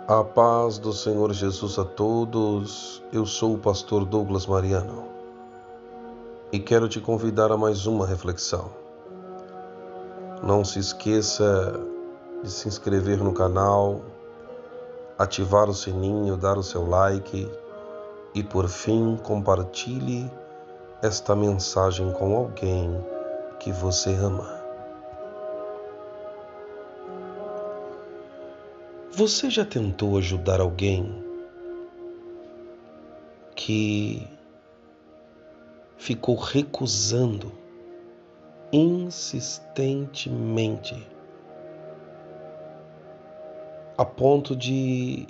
A paz do Senhor Jesus a todos. Eu sou o pastor Douglas Mariano e quero te convidar a mais uma reflexão. Não se esqueça de se inscrever no canal, ativar o sininho, dar o seu like e, por fim, compartilhe esta mensagem com alguém que você ama. Você já tentou ajudar alguém que ficou recusando insistentemente a ponto de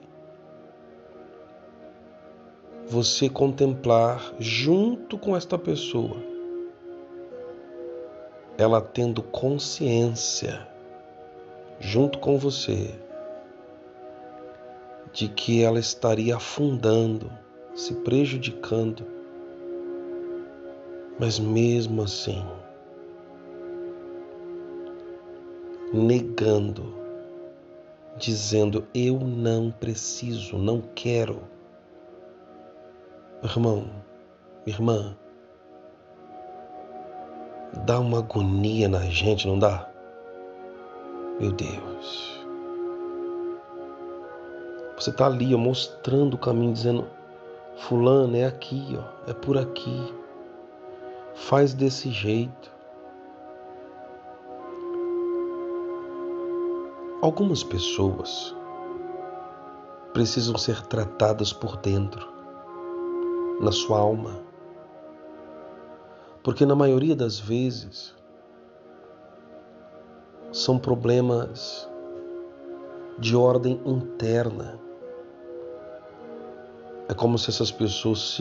você contemplar junto com esta pessoa, ela tendo consciência junto com você de que ela estaria afundando, se prejudicando, mas mesmo assim negando, dizendo: eu não preciso, não quero. Irmão, irmã, dá uma agonia na gente, não dá? Meu Deus. Você está ali, ó, mostrando o caminho, dizendo: fulano, é aqui, ó, é por aqui. Faz desse jeito. Algumas pessoas precisam ser tratadas por dentro, na sua alma. Porque na maioria das vezes são problemas de ordem interna. É como se essas pessoas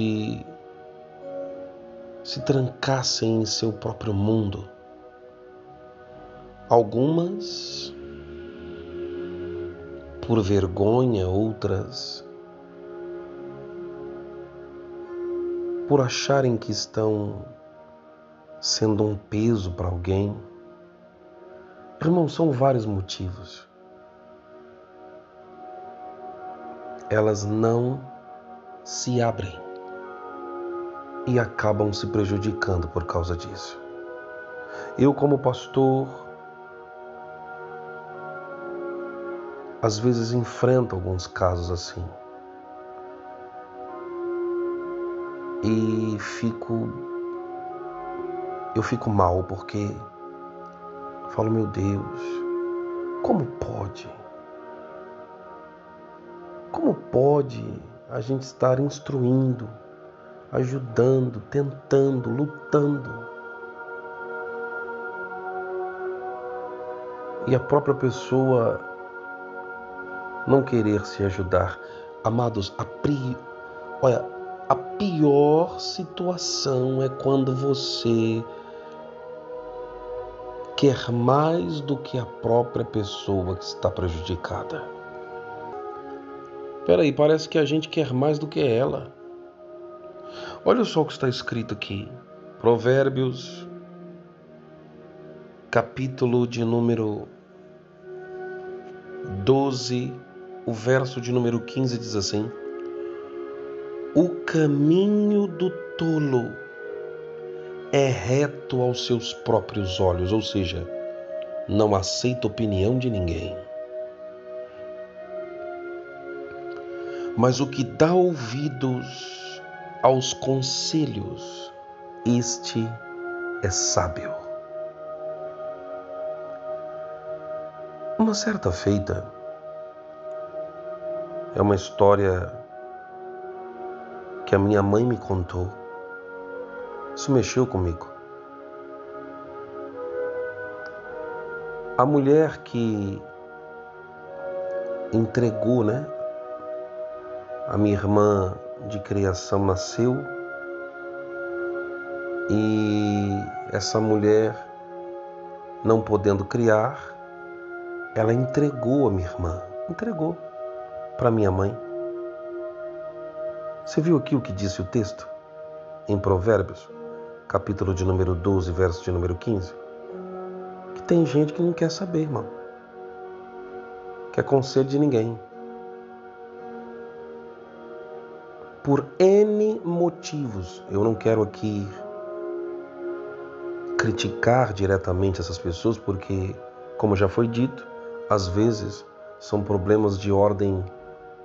se trancassem em seu próprio mundo. Algumas por vergonha, outras por acharem que estão sendo um peso para alguém. Irmão, são vários motivos. Elas não se abrem e acabam se prejudicando por causa disso. Eu, como pastor, às vezes enfrento alguns casos assim e eu fico mal, porque falo: meu Deus, como pode? Como pode a gente estar instruindo, ajudando, tentando, lutando, e a própria pessoa não querer se ajudar? Amados, a pior situação é quando você quer mais do que a própria pessoa que está prejudicada. Peraí, parece que a gente quer mais do que ela. Olha só o que está escrito aqui. Provérbios, capítulo de número 12, o verso de número 15 diz assim: o caminho do tolo é reto aos seus próprios olhos, ou seja, não aceita opinião de ninguém. Mas o que dá ouvidos aos conselhos, este é sábio. Uma certa feita, é uma história que a minha mãe me contou. Isso mexeu comigo. A mulher que entregou, a minha irmã de criação nasceu, e essa mulher, não podendo criar, ela entregou a minha irmã, entregou para minha mãe. Você viu aqui o que disse o texto? Em Provérbios, capítulo de número 12, verso de número 15. Que tem gente que não quer saber, irmão. Quer conselho de ninguém. por N motivos. Eu não quero aqui criticar diretamente essas pessoas, porque, como já foi dito, às vezes são problemas de ordem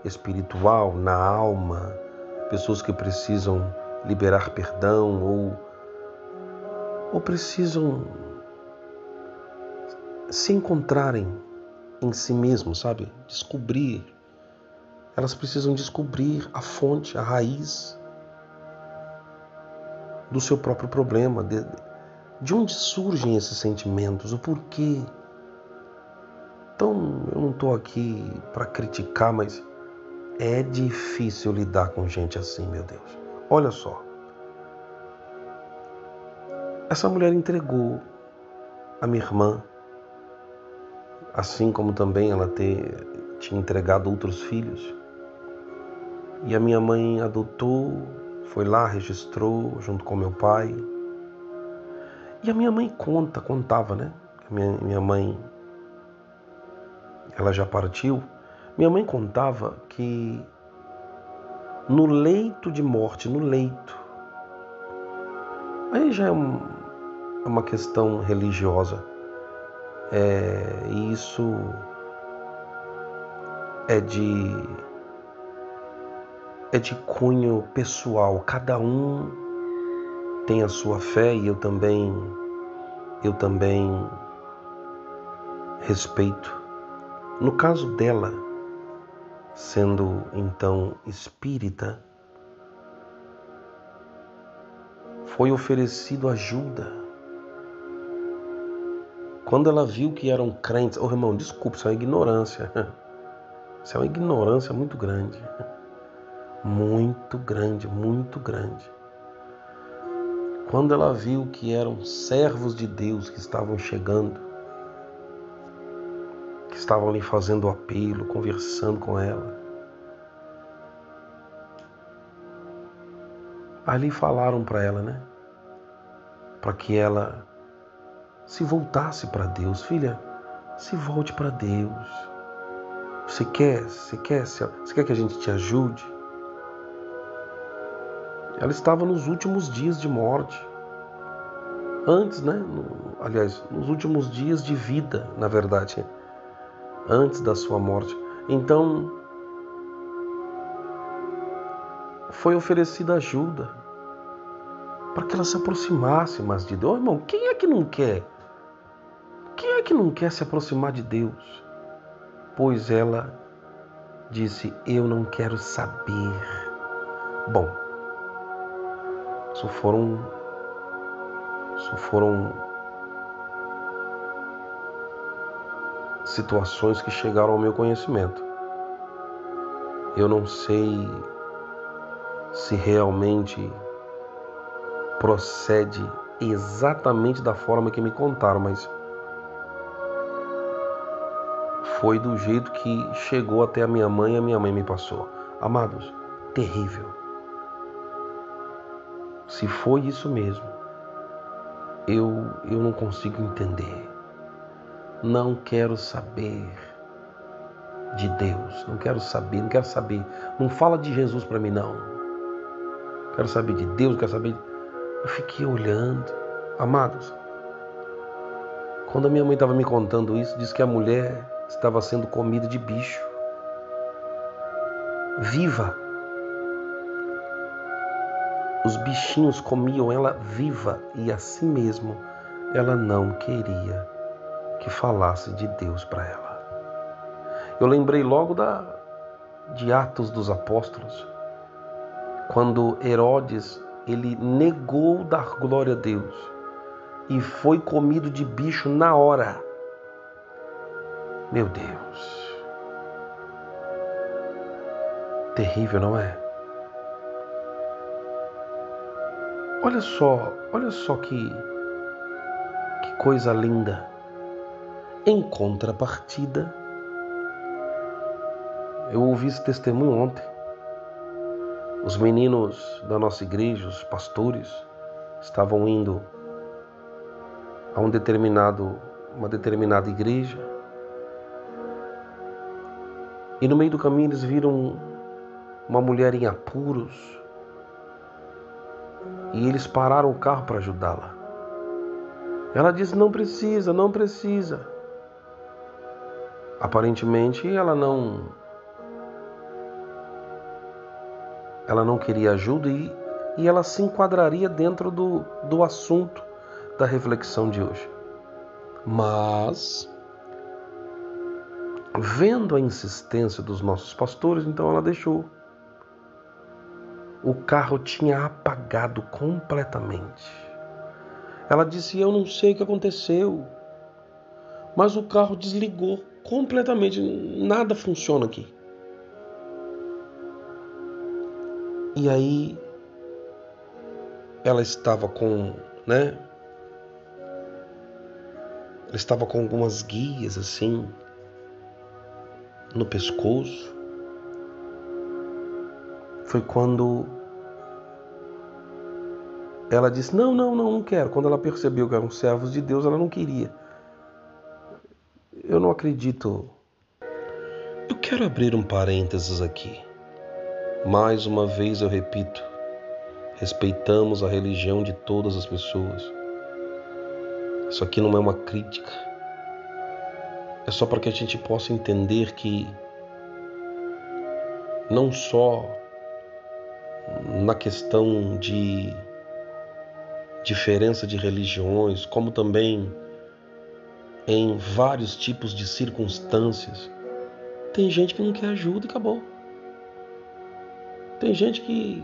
espiritual, na alma, pessoas que precisam liberar perdão ou precisam se encontrarem em si mesmos, sabe? Descobrir. Elas precisam descobrir a fonte, a raiz do seu próprio problema, de onde surgem esses sentimentos, o porquê. Então, eu não estou aqui para criticar, mas é difícil lidar com gente assim, meu Deus. Olha só. Essa mulher entregou a minha irmã, assim como também ela tinha entregado outros filhos. E a minha mãe adotou, foi lá, registrou junto com meu pai. E a minha mãe contava, né? Minha mãe, ela já partiu. Minha mãe contava que no leito de morte, aí já é uma questão religiosa. E isso é de cunho pessoal. Cada um tem a sua fé e eu também respeito. No caso dela, sendo então espírita, foi oferecido ajuda. Quando ela viu que eram crentes, irmão, desculpa, isso é uma ignorância. Isso é uma ignorância muito grande. Muito grande, muito grande. Quando ela viu que eram servos de Deus que estavam chegando, que estavam ali fazendo apelo, conversando com ela, ali falaram para ela, né? Para que ela se voltasse para Deus. Filha, se volte para Deus. Você quer que a gente te ajude? Ela estava nos últimos dias de morte. Antes, né? Nos últimos dias de vida, na verdade. Antes da sua morte. Então, foi oferecida ajuda para que ela se aproximasse mais de Deus. Irmão, quem é que não quer? Quem é que não quer se aproximar de Deus? Pois ela disse, eu não quero saber. Bom, isso foram situações que chegaram ao meu conhecimento. Eu não sei se realmente procede exatamente da forma que me contaram, mas foi do jeito que chegou até a minha mãe e a minha mãe me passou. Amados, terrível. Se foi isso mesmo, eu não consigo entender. Não quero saber de Deus. Não quero saber. Não fala de Jesus para mim, não. Quero saber de Deus, quero saber. Eu fiquei olhando. Amados, quando a minha mãe estava me contando isso, disse que a mulher estava sendo comida de bicho. Viva. Os bichinhos comiam ela viva e assim mesmo ela não queria que falasse de Deus para ela. Eu lembrei logo de Atos dos Apóstolos, quando Herodes ele negou dar glória a Deus e foi comido de bicho na hora. Meu Deus. Terrível, não é? Olha só que coisa linda. Em contrapartida, eu ouvi esse testemunho ontem. Os meninos da nossa igreja, os pastores, estavam indo a uma determinada igreja. E no meio do caminho eles viram uma mulher em apuros, e eles pararam o carro para ajudá-la. Ela disse: não precisa, não precisa. Aparentemente ela não queria ajuda, e ela se enquadraria dentro do assunto da reflexão de hoje. Mas, vendo a insistência dos nossos pastores, então ela deixou. O carro tinha apagado completamente. Ela disse: eu não sei o que aconteceu, mas o carro desligou completamente, nada funciona aqui. E aí ela estava com, ela estava com algumas guias assim no pescoço. Foi quando ela disse: não quero. Quando ela percebeu que eram servos de Deus, ela não queria. Eu não acredito. Eu quero abrir um parênteses aqui. Mais uma vez eu repito: respeitamos a religião de todas as pessoas. Isso aqui não é uma crítica. É só para que a gente possa entender que não só na questão de diferença de religiões, como também em vários tipos de circunstâncias, tem gente que não quer ajuda e acabou. Tem gente que...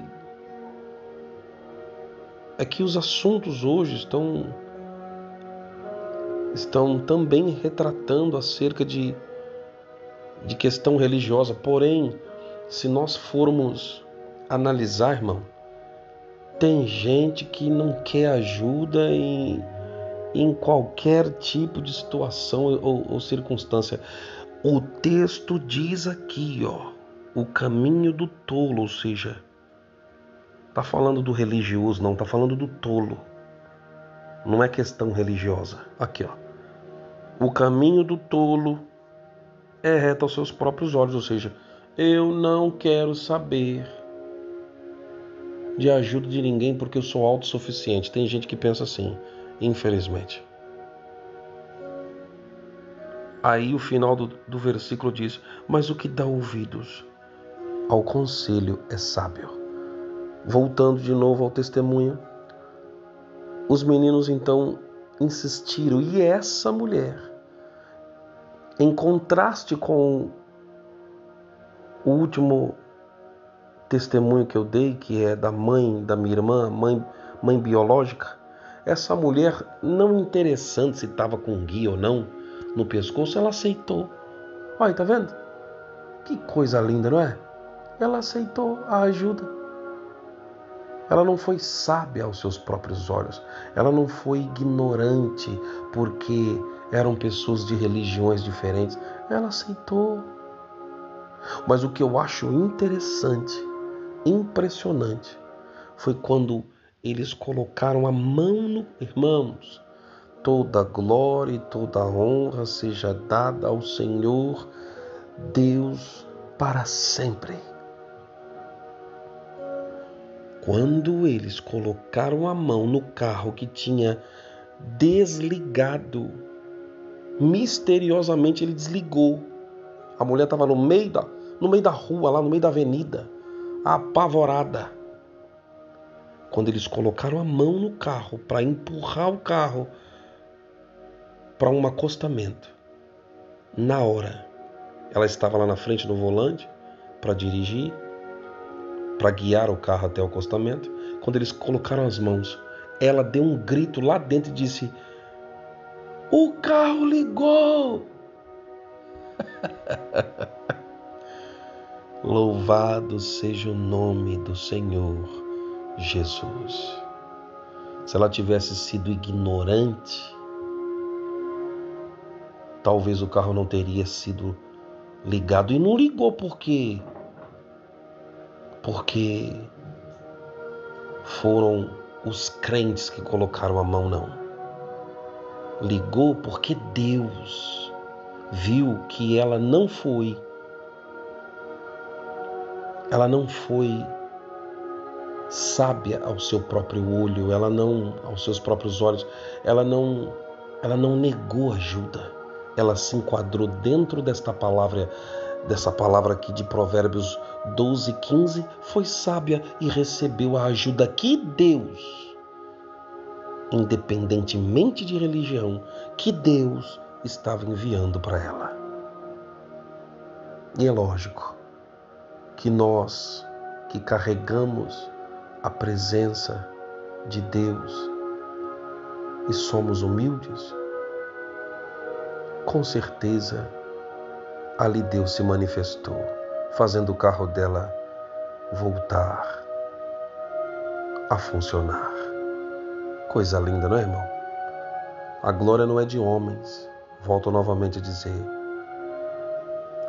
É que os assuntos hoje estão também retratando acerca de questão religiosa. Porém, se nós formos analisar, irmão, tem gente que não quer ajuda em qualquer tipo de situação ou circunstância. O texto diz aqui, o caminho do tolo, ou seja, está falando do religioso, não, está falando do tolo. Não é questão religiosa. Aqui, o caminho do tolo é reto aos seus próprios olhos, ou seja, eu não quero saber de ajuda de ninguém porque eu sou autossuficiente. Tem gente que pensa assim, infelizmente. Aí o final do versículo diz: mas o que dá ouvidos ao conselho é sábio. Voltando de novo ao testemunho, os meninos então insistiram, e essa mulher, em contraste com o último testemunho que eu dei, que é da mãe da minha irmã, mãe biológica, essa mulher, não interessante se estava com guia ou não no pescoço, ela aceitou. Olha, tá vendo? Que coisa linda, não é? Ela aceitou a ajuda. Ela não foi sábia aos seus próprios olhos. Ela não foi ignorante porque eram pessoas de religiões diferentes. Ela aceitou. Mas o que eu acho interessante, impressionante, foi quando eles colocaram a mão no... Irmãos, toda glória e toda honra seja dada ao Senhor Deus para sempre. Quando eles colocaram a mão no carro que tinha desligado, misteriosamente ele desligou. A mulher estava no meio da rua, lá no meio da avenida, apavorada. Quando eles colocaram a mão no carro para empurrar o carro para um acostamento, na hora, ela estava lá na frente do volante para dirigir, para guiar o carro até o acostamento. Quando eles colocaram as mãos, ela deu um grito lá dentro e disse: o carro ligou! Louvado seja o nome do Senhor Jesus. Se ela tivesse sido ignorante, talvez o carro não teria sido ligado. E não ligou porque foram os crentes que colocaram a mão, não. Ligou porque Deus viu que ela não foi Ela não foi sábia ao seu próprio olho, aos seus próprios olhos, ela não negou ajuda. Ela se enquadrou dentro dessa palavra aqui de Provérbios 12:15, foi sábia e recebeu a ajuda que Deus, independentemente de religião, que Deus estava enviando para ela. E é lógico que nós que carregamos a presença de Deus e somos humildes, com certeza ali Deus se manifestou, fazendo o carro dela voltar a funcionar. Coisa linda, não é, irmão? A glória não é de homens, volto novamente a dizer,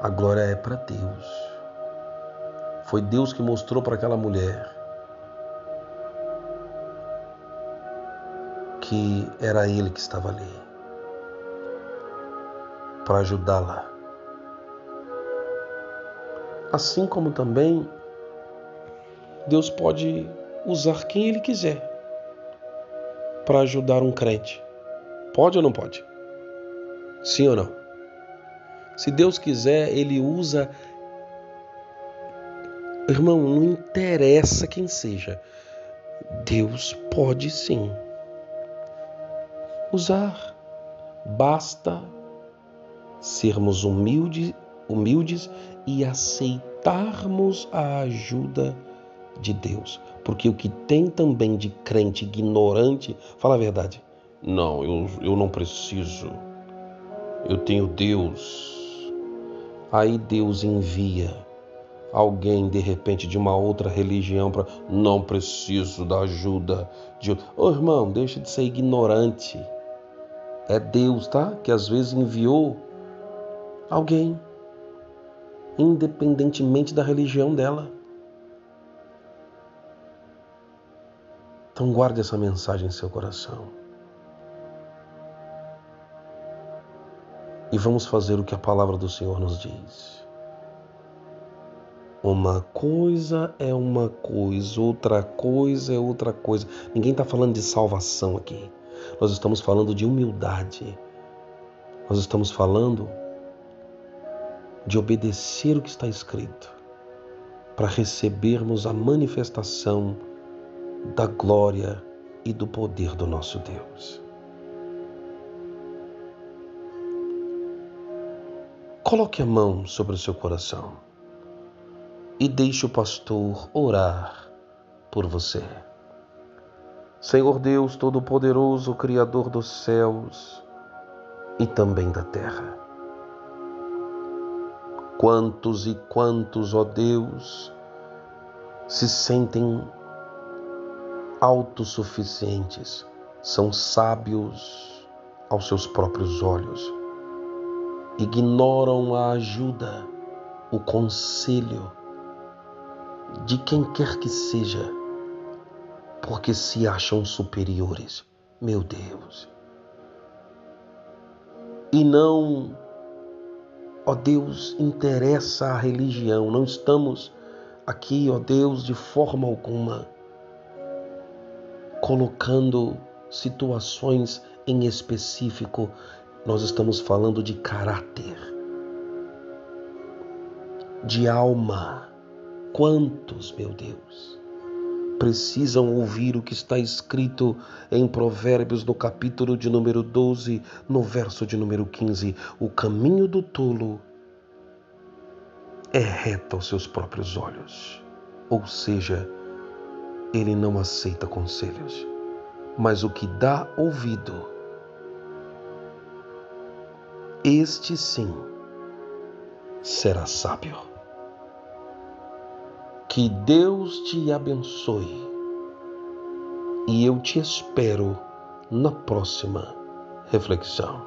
a glória é para Deus. Foi Deus que mostrou para aquela mulher que era Ele que estava ali para ajudá-la. Assim como também Deus pode usar quem Ele quiser para ajudar um crente. Pode ou não pode? Sim ou não? Se Deus quiser, Ele usa. Irmão, não interessa quem seja. Deus pode sim usar. Basta sermos humildes e aceitarmos a ajuda de Deus. Porque o que tem também de crente ignorante, fala a verdade. Não, eu não preciso. Eu tenho Deus. Aí Deus envia alguém de repente de uma outra religião para não preciso da ajuda de outro. Ô irmão, deixa de ser ignorante. É Deus, tá? Que às vezes enviou alguém, independentemente da religião dela. Então guarde essa mensagem em seu coração. E vamos fazer o que a palavra do Senhor nos diz. Uma coisa é uma coisa, outra coisa é outra coisa. Ninguém está falando de salvação aqui. Nós estamos falando de humildade. Nós estamos falando de obedecer o que está escrito para recebermos a manifestação da glória e do poder do nosso Deus. Coloque a mão sobre o seu coração e deixe o pastor orar por você. Senhor Deus Todo-Poderoso, Criador dos céus e também da terra. Quantos e quantos, ó Deus, se sentem autossuficientes, são sábios aos seus próprios olhos, ignoram a ajuda, o conselho de quem quer que seja, porque se acham superiores, meu Deus. E não, ó Deus, interessa a religião, não estamos aqui, ó Deus, de forma alguma colocando situações em específico, nós estamos falando de caráter, de alma. Quantos, meu Deus, precisam ouvir o que está escrito em Provérbios, no capítulo de número 12, no verso de número 15. O caminho do tolo é reto aos seus próprios olhos. Ou seja, ele não aceita conselhos, mas o que dá ouvido, este sim será sábio. Que Deus te abençoe e eu te espero na próxima reflexão.